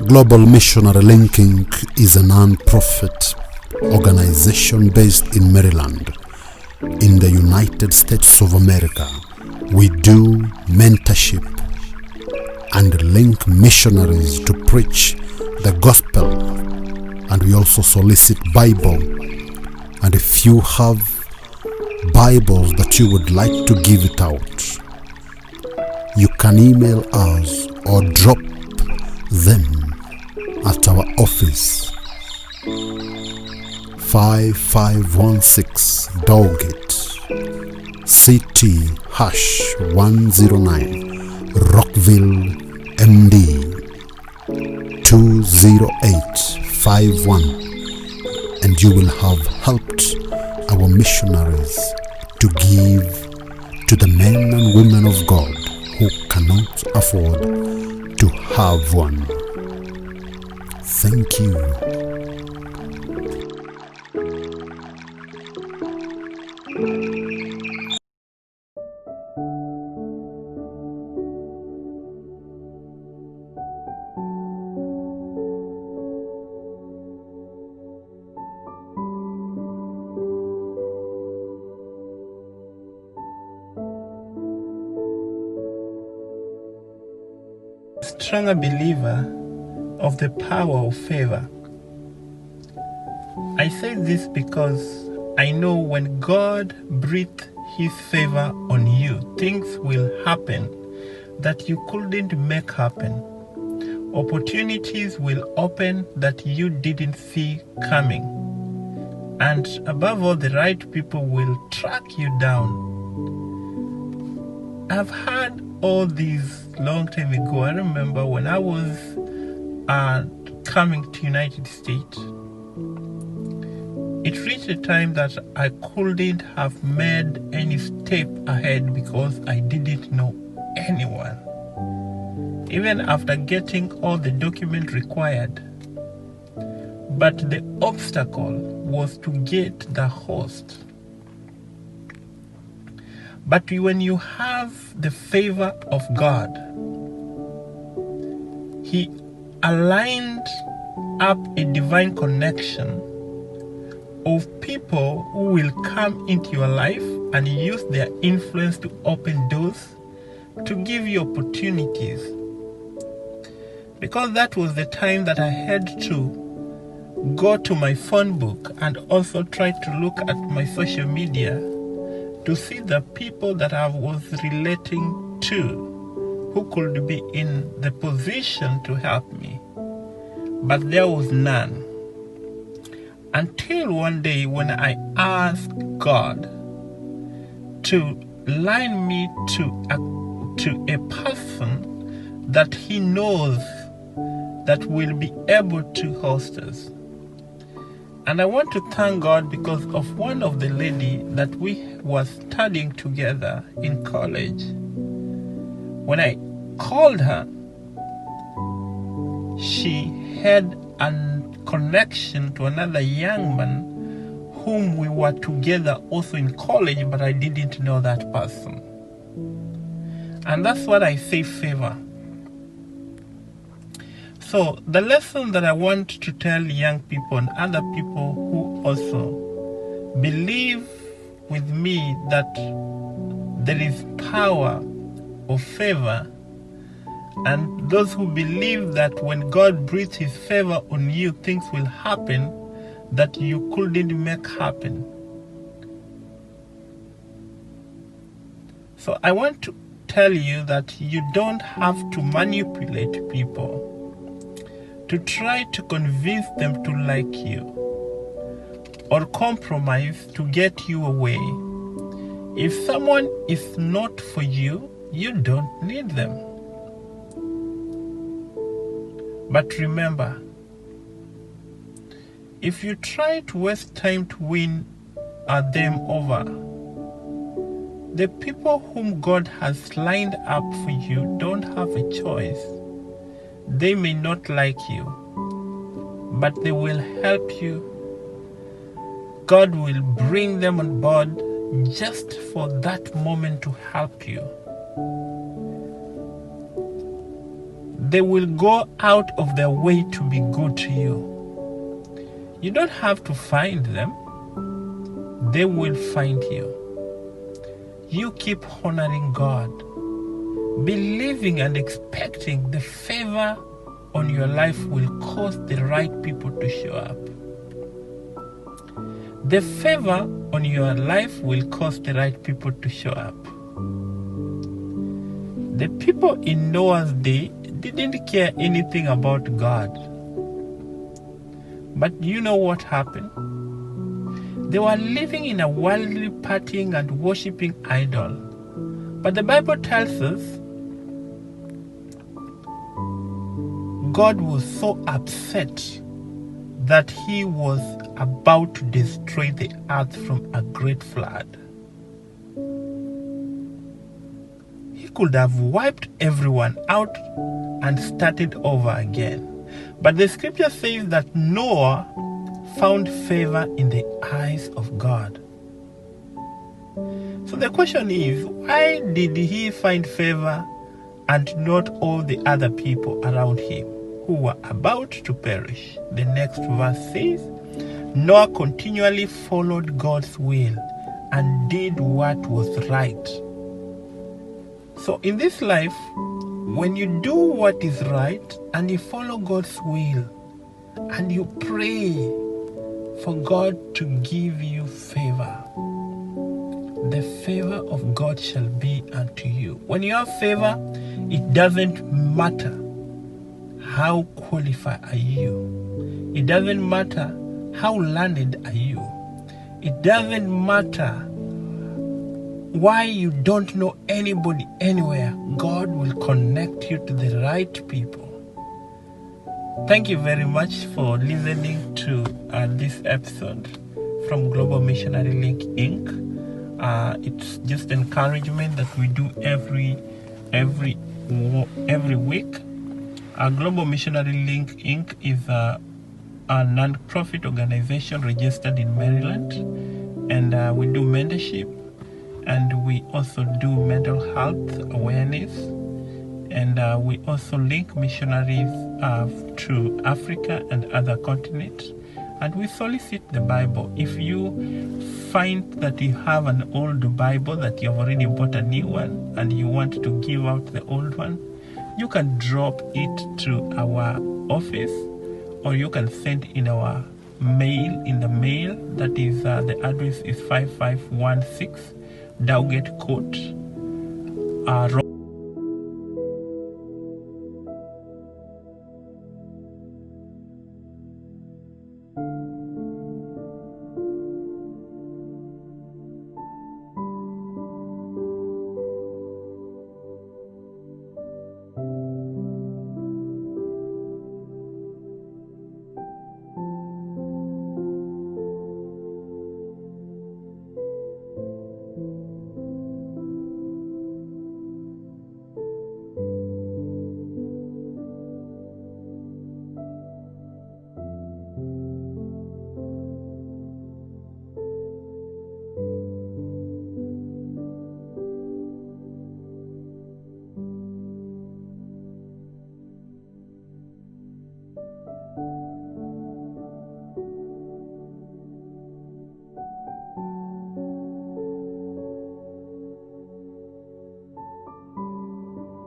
Global Missionary Linking is a non-profit organization based in Maryland, in the United States of America. We do mentorship and link missionaries to preach the gospel, and we also solicit Bible. And if you have Bibles that you would like to give it out, you can email us or drop them at our office, 5516 Dowgate, CT #109, Rockville, MD 20851, and you will have helped our missionaries to give to the men and women of God who cannot afford to have one. Thank you. Stronger believer of the power of favor. I say this because I know when God breathes His favor on you, things will happen that you couldn't make happen. Opportunities will open that you didn't see coming. And above all, the right people will track you down. I've had all these long time ago. I remember when I was coming to United States, it reached a time that I couldn't have made any step ahead because I didn't know anyone. Even after getting all the documents required. But the obstacle was to get the host. But when you have the favor of God, He aligned up a divine connection of people who will come into your life and use their influence to open doors, to give you opportunities. Because that was the time that I had to go to my phone book and also try to look at my social media to see the people that I was relating to who could be in the position to help me. But there was none. Until one day when I asked God to line me to a person that He knows that will be able to host us. And I want to thank God because of one of the lady that we were studying together in college. When I called her, she had a connection to another young man whom we were together also in college, but I didn't know that person. And that's what I say, favor. So the lesson that I want to tell young people and other people who also believe with me that there is power of favor, and those who believe that when God breathes His favor on you, things will happen that you couldn't make happen. So I want to tell you that you don't have to manipulate people to try to convince them to like you or compromise to get you away. If someone is not for you, you don't need them. But remember, if you try to waste time to win them over, the people whom God has lined up for you don't have a choice. They may not like you, but they will help you. God will bring them on board just for that moment to help you. They will go out of their way to be good to you. You don't have to find them. They will find you. You keep honoring God, believing and expecting the favor on your life will cause the right people to show up. The favor on your life will cause the right people to show up. The people in Noah's day didn't care anything about God. But you know what happened? They were living in a worldly partying and worshipping idol. But the Bible tells us God was so upset that he was about to destroy the earth from a great flood. He could have wiped everyone out and started over again. But the scripture says that Noah found favor in the eyes of God. So the question is, why did he find favor and not all the other people around him who were about to perish? The next verse says, Noah continually followed God's will and did what was right. So in this life, when you do what is right and you follow God's will and you pray for God to give you favor, the favor of God shall be unto you. When you have favor, it doesn't matter how qualified are you. It doesn't matter how learned are you. It doesn't matter why you don't know anybody anywhere. God will connect you to the right people. Thank you very much for listening to this episode from Global Missionary Link Inc. It's just encouragement that we do every week. Global Missionary Link Inc. is a non-profit organization registered in Maryland, and we do mentorship, and we also do mental health awareness, and we also link missionaries to Africa and other continents, and we solicit the Bible. If you find that you have an old Bible that you've already bought a new one and you want to give out the old one, you can drop it to our office, or you can send in our mail, that is the address is 5516 Dowgate Court,